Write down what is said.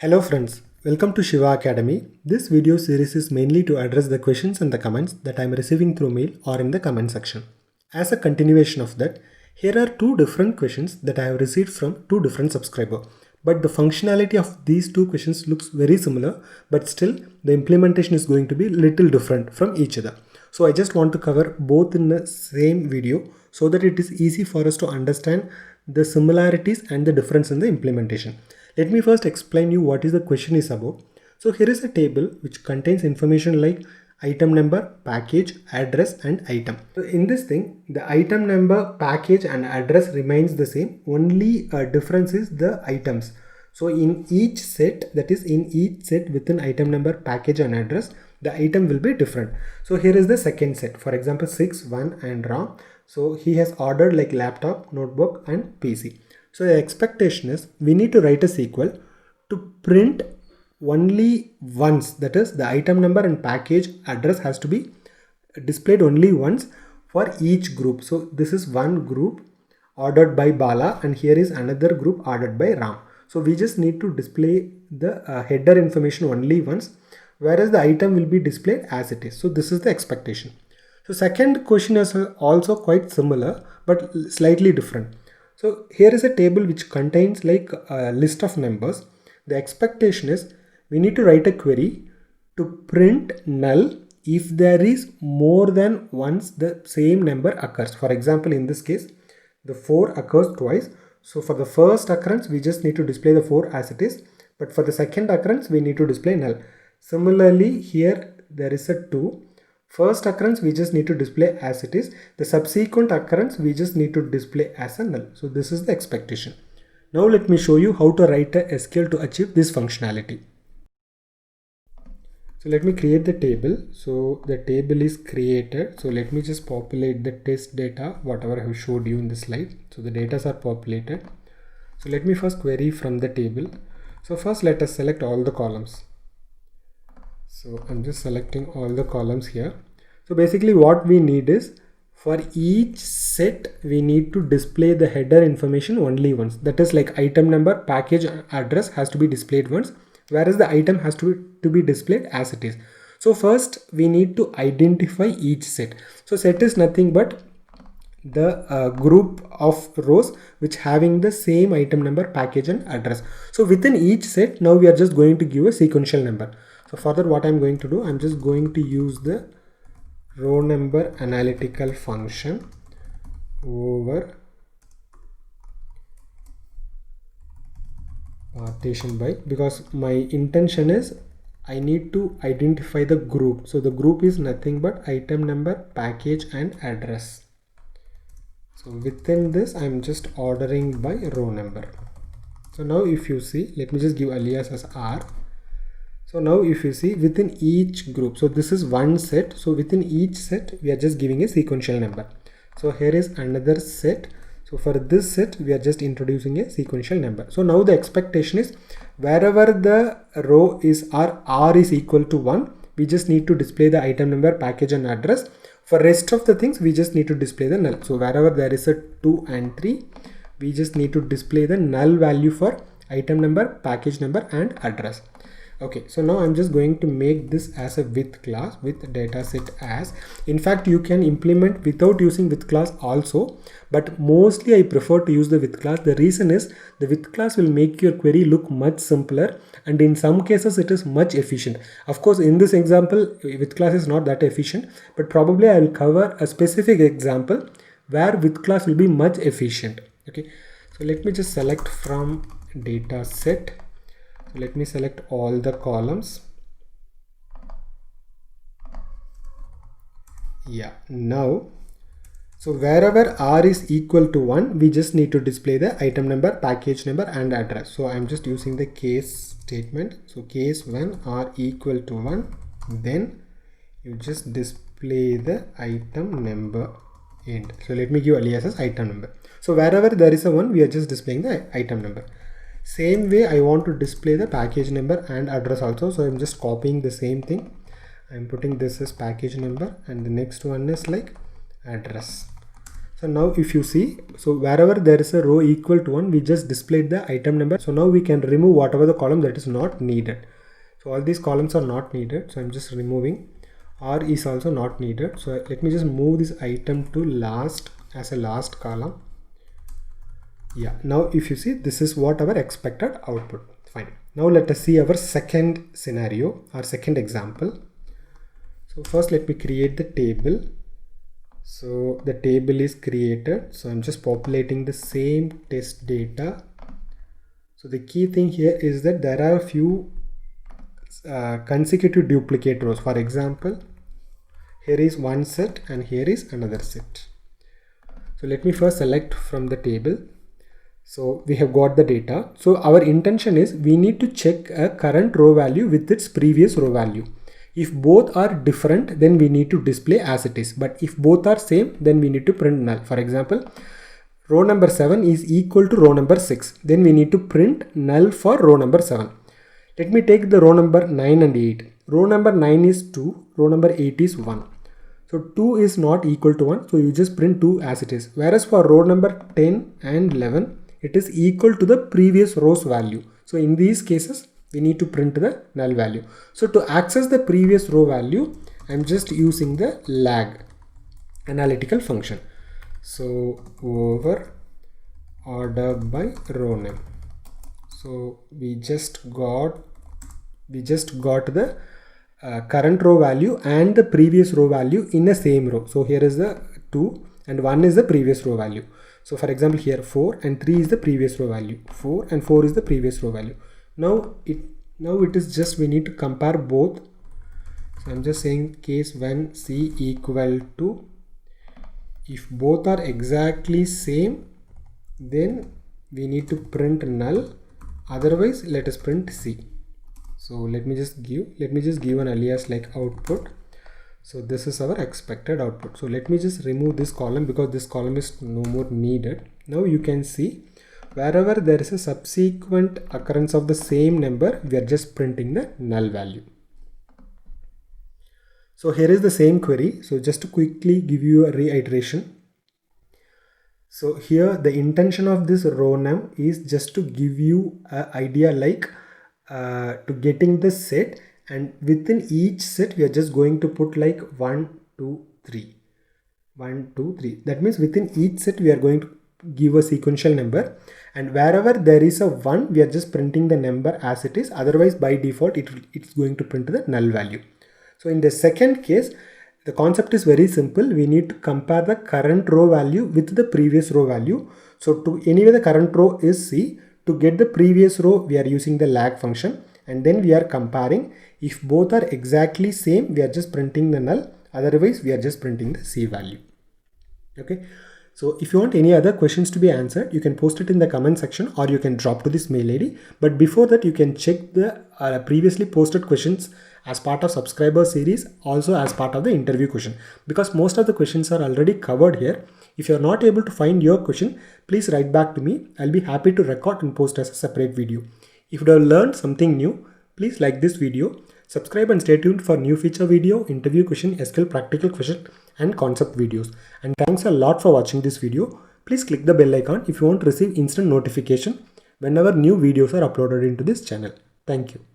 Hello friends, welcome to Shiva Academy. This video series is mainly to address the questions and the comments that I am receiving through mail or in the comment section. As a continuation of that, here are two different questions that I have received from two different subscribers. But the functionality of these two questions looks very similar, but still the implementation is going to be little different from each other. So I just want to cover both in the same video so that it is easy for us to understand the similarities and the difference in the implementation. Let me first explain you what is the question is about. So here is a table which contains information like item number, package, address and item. So in this thing, the item number, package and address remains the same. Only difference is the items. So in each set, that is in each set within item number, package and address, the item will be different. So here is the second set. For example, 6, 1 and Ram. So he has ordered like laptop, notebook and PC. So the expectation is we need to write a SQL to print only once, that is the item number and package address has to be displayed only once for each group. So this is one group ordered by Bala and here is another group ordered by Ram. So we just need to display the header information only once, whereas the item will be displayed as it is. So this is the expectation. So second question is also quite similar but slightly different. So here is a table which contains like a list of numbers. The expectation is we need to write a query to print null if there is more than once the same number occurs. For example, in this case, the 4 occurs twice. So for the first occurrence, we just need to display the 4 as it is. But for the second occurrence, we need to display null. Similarly, here there is a 2. First occurrence we just need to display as it is. The subsequent occurrence we just need to display as a null. So this is the expectation. Now let me show you how to write a SQL to achieve this functionality. So let me create the table. So the table is created. So let me just populate the test data, whatever I have showed you in the slide. So the data are populated. So let me first query from the table. So first let us select all the columns. So I'm just selecting all the columns here. So basically what we need is for each set we need to display the header information only once. That is like item number, package, address has to be displayed once, whereas the item has to be displayed as it is. So first we need to identify each set. So set is nothing but the group of rows which having the same item number, package and address. So within each set now we are just going to give a sequential number. So further what I'm going to do, I'm just going to use the row number analytical function over partition by, because my intention is I need to identify the group. So the group is nothing but item number, package and address. So within this I'm just ordering by row number. So now if you see, let me just give alias as R. So now if you see within each group, so this is one set. So within each set we are just giving a sequential number. So here is another set. So for this set we are just introducing a sequential number. So now the expectation is wherever the row is R is equal to 1, we just need to display the item number, package and address. For rest of the things we just need to display the null. So wherever there is a 2 and 3, we just need to display the null value for item number, package number and address. Okay, so now I'm just going to make this as a with class with dataset as. In fact, you can implement without using with class also, but mostly I prefer to use the with class. The reason is the with class will make your query look much simpler and in some cases it is much efficient. Of course, in this example, with class is not that efficient, but probably I will cover a specific example where with class will be much efficient. Okay, so let me just select from dataset. So let me select all the columns. Yeah, now, so wherever R is equal to 1, we just need to display the item number, package number and address. So I'm just using the case statement. So case when R equal to 1, then you just display the item number end. So let me give alias as item number. So wherever there is a 1, we are just displaying the item number. Same way I want to display the package number and address also. So I'm just copying the same thing. I'm putting this as package number and the next one is like address. So now if you see, so wherever there is a row equal to 1, we just displayed the item number. So now we can remove whatever the column that is not needed. So all these columns are not needed, so I'm just removing. R is also not needed, so let me just move this item to last as a last column. Yeah, now if you see, this is what our expected output. Fine. Now let us see our second scenario, our second example. So first let me create the table. So the table is created, so I'm just populating the same test data. So the key thing here is that there are a few consecutive duplicate rows. For example, here is one set and here is another set. So let me first select from the table. So we have got the data. So our intention is we need to check a current row value with its previous row value. If both are different, then we need to display as it is. But if both are same, then we need to print null. For example, row number 7 is equal to row number 6. Then we need to print null for row number 7. Let me take the row number 9 and 8. Row number 9 is 2, row number 8 is 1. So 2 is not equal to 1, so you just print 2 as it is. Whereas for row number 10 and 11, it is equal to the previous row's value. So in these cases, we need to print the null value. So to access the previous row value, I'm just using the lag analytical function. So over order by row name. So we just got the current row value and the previous row value in the same row. So here is the 2 and 1 is the previous row value. So for example, here 4 and 3 is the previous row value. 4 and 4 is the previous row value. Now it is just we need to compare both. So I'm just saying case when C equal to, if both are exactly same, then we need to print null. Otherwise, let us print C. So let me just give an alias like output. So this is our expected output. So let me just remove this column because this column is no more needed. Now you can see wherever there is a subsequent occurrence of the same number, we are just printing the null value. So here is the same query. So just to quickly give you a reiteration. So here the intention of this row num is just to give you an idea like to getting the set, and within each set we are just going to put like 1, 2, 3. 1, 2, 3. That means within each set we are going to give a sequential number, and wherever there is a 1 we are just printing the number as it is. Otherwise by default it's going to print the null value. So in the second case, the concept is very simple. We need to compare the current row value with the previous row value. So to anyway the current row is C. To get the previous row, we are using the lag function, and then we are comparing. If both are exactly same, we are just printing the null. Otherwise, we are just printing the C value. Okay. So if you want any other questions to be answered, you can post it in the comment section or you can drop to this mail ID. But before that, you can check the previously posted questions as part of subscriber series, also as part of the interview question, because most of the questions are already covered here. If you are not able to find your question, please write back to me. I'll be happy to record and post as a separate video. If you have learned something new, please like this video, subscribe and stay tuned for new feature video, interview question, SQL practical question and concept videos. And thanks a lot for watching this video. Please click the bell icon if you want to receive instant notification whenever new videos are uploaded into this channel. Thank you.